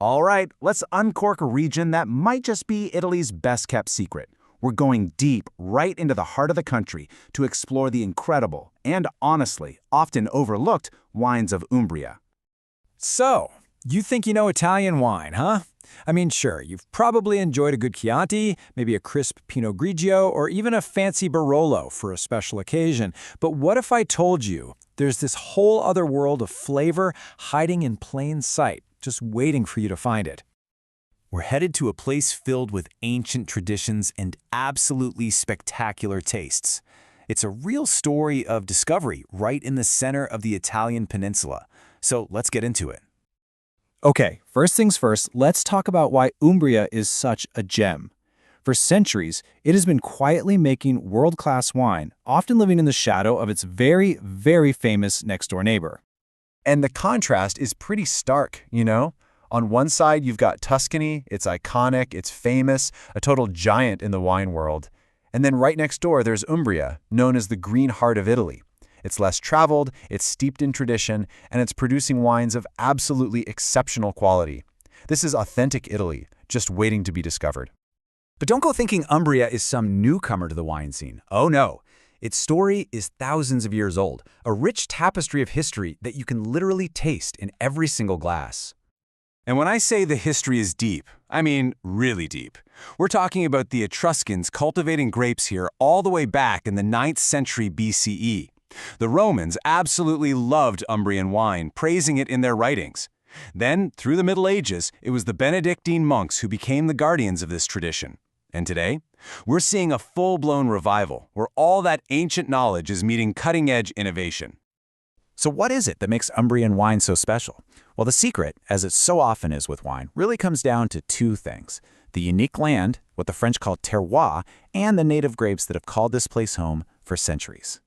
All right, let's uncork a region that might just be Italy's best-kept secret. We're going deep, right into the heart of the country to explore the incredible and, honestly, often overlooked wines of Umbria. So, you think you know Italian wine, huh? I mean, sure, you've probably enjoyed a good Chianti, maybe a crisp Pinot Grigio, or even a fancy Barolo for a special occasion. But what if I told you there's this whole other world of flavor hiding in plain sight, just waiting for you to find it? We're headed to a place filled with ancient traditions and absolutely spectacular tastes. It's a real story of discovery right in the center of the Italian peninsula. So let's get into it. Okay, first things first, let's talk about why Umbria is such a gem. For centuries, it has been quietly making world-class wine, often living in the shadow of its very, very famous next-door neighbor. And the contrast is pretty stark, you know? On one side, you've got Tuscany, it's iconic, it's famous, a total giant in the wine world. And then right next door, there's Umbria, known as the green heart of Italy. It's less traveled, it's steeped in tradition, and it's producing wines of absolutely exceptional quality. This is authentic Italy, just waiting to be discovered. But don't go thinking Umbria is some newcomer to the wine scene. Oh no. Its story is thousands of years old, a rich tapestry of history that you can literally taste in every single glass. And when I say the history is deep, I mean really deep. We're talking about the Etruscans cultivating grapes here all the way back in the 9th century BCE. The Romans absolutely loved Umbrian wine, praising it in their writings. Then, through the Middle Ages, it was the Benedictine monks who became the guardians of this tradition. And today, we're seeing a full-blown revival, where all that ancient knowledge is meeting cutting-edge innovation. So what is it that makes Umbrian wine so special? Well, the secret, as it so often is with wine, really comes down to two things: the unique land, what the French call terroir, and the native grapes that have called this place home for centuries.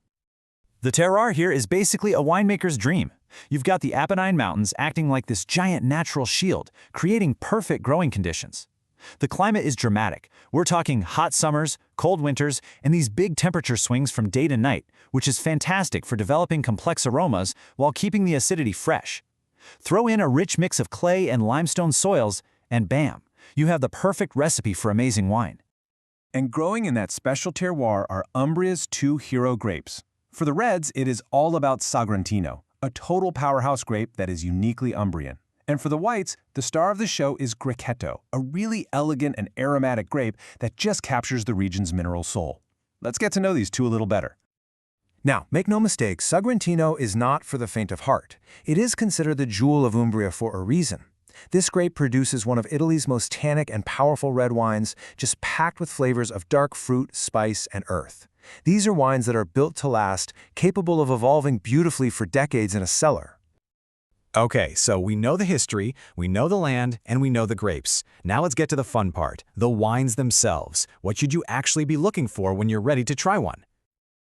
The terroir here is basically a winemaker's dream. You've got the Apennine Mountains acting like this giant natural shield, creating perfect growing conditions. The climate is dramatic. We're talking hot summers, cold winters, and these big temperature swings from day to night, which is fantastic for developing complex aromas while keeping the acidity fresh. Throw in a rich mix of clay and limestone soils, and bam, you have the perfect recipe for amazing wine. And growing in that special terroir are Umbria's two hero grapes. For the reds, it is all about Sagrantino, a total powerhouse grape that is uniquely Umbrian. And for the whites, the star of the show is Grechetto, a really elegant and aromatic grape that just captures the region's mineral soul. Let's get to know these two a little better. Now, make no mistake, Sagrantino is not for the faint of heart. It is considered the jewel of Umbria for a reason. This grape produces one of Italy's most tannic and powerful red wines, just packed with flavors of dark fruit, spice, and earth. These are wines that are built to last, capable of evolving beautifully for decades in a cellar. Okay, so we know the history, we know the land, and we know the grapes. Now let's get to the fun part, the wines themselves. What should you actually be looking for when you're ready to try one?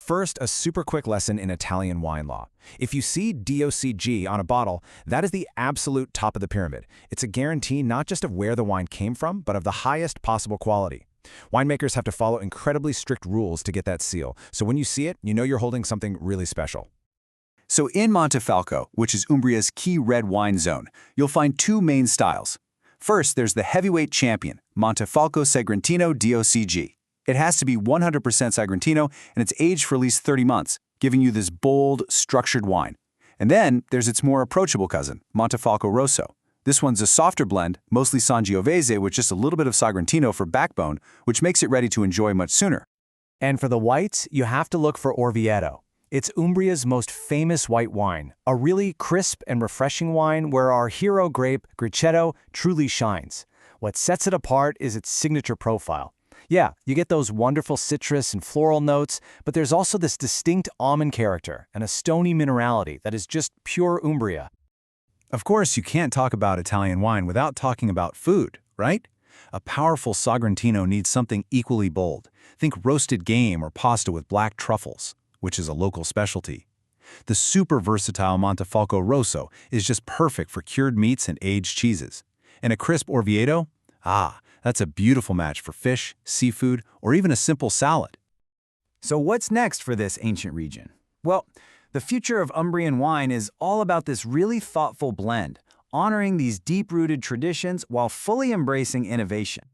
First, a super quick lesson in Italian wine law. If you see DOCG on a bottle, that is the absolute top of the pyramid. It's a guarantee not just of where the wine came from, but of the highest possible quality. Winemakers have to follow incredibly strict rules to get that seal, so when you see it, you know you're holding something really special. So in Montefalco, which is Umbria's key red wine zone, you'll find two main styles. First, there's the heavyweight champion, Montefalco Sagrantino DOCG. It has to be 100% Sagrantino, and it's aged for at least 30 months, giving you this bold, structured wine. And then there's its more approachable cousin, Montefalco Rosso. This one's a softer blend, mostly Sangiovese with just a little bit of Sagrantino for backbone, which makes it ready to enjoy much sooner. And for the whites, you have to look for Orvieto. It's Umbria's most famous white wine, a really crisp and refreshing wine where our hero grape, Grechetto, truly shines. What sets it apart is its signature profile. Yeah, you get those wonderful citrus and floral notes, but there's also this distinct almond character and a stony minerality that is just pure Umbria. Of course, you can't talk about Italian wine without talking about food, right? A powerful Sagrantino needs something equally bold. Think roasted game or pasta with black truffles, which is a local specialty. The super versatile Montefalco Rosso is just perfect for cured meats and aged cheeses. And a crisp Orvieto? That's a beautiful match for fish, seafood, or even a simple salad. So what's next for this ancient region? Well, the future of Umbrian wine is all about this really thoughtful blend, honoring these deep-rooted traditions while fully embracing innovation.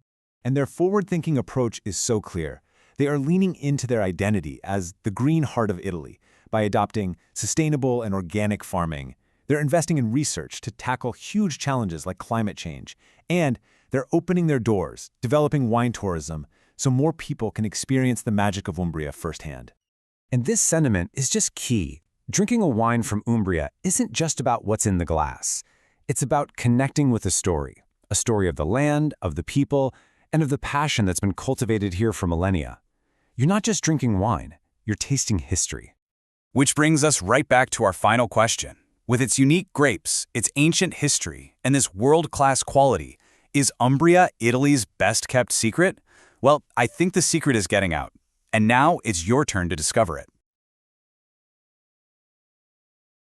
And their forward-thinking approach is so clear. They are leaning into their identity as the green heart of Italy by adopting sustainable and organic farming. They're investing in research to tackle huge challenges like climate change. And they're opening their doors, developing wine tourism, so more people can experience the magic of Umbria firsthand. And this sentiment is just key. Drinking a wine from Umbria isn't just about what's in the glass. It's about connecting with a story of the land, of the people, and of the passion that's been cultivated here for millennia. You're not just drinking wine, you're tasting history. Which brings us right back to our final question. With its unique grapes, its ancient history, and this world-class quality, is Umbria Italy's best-kept secret? Well, I think the secret is getting out. And now it's your turn to discover it.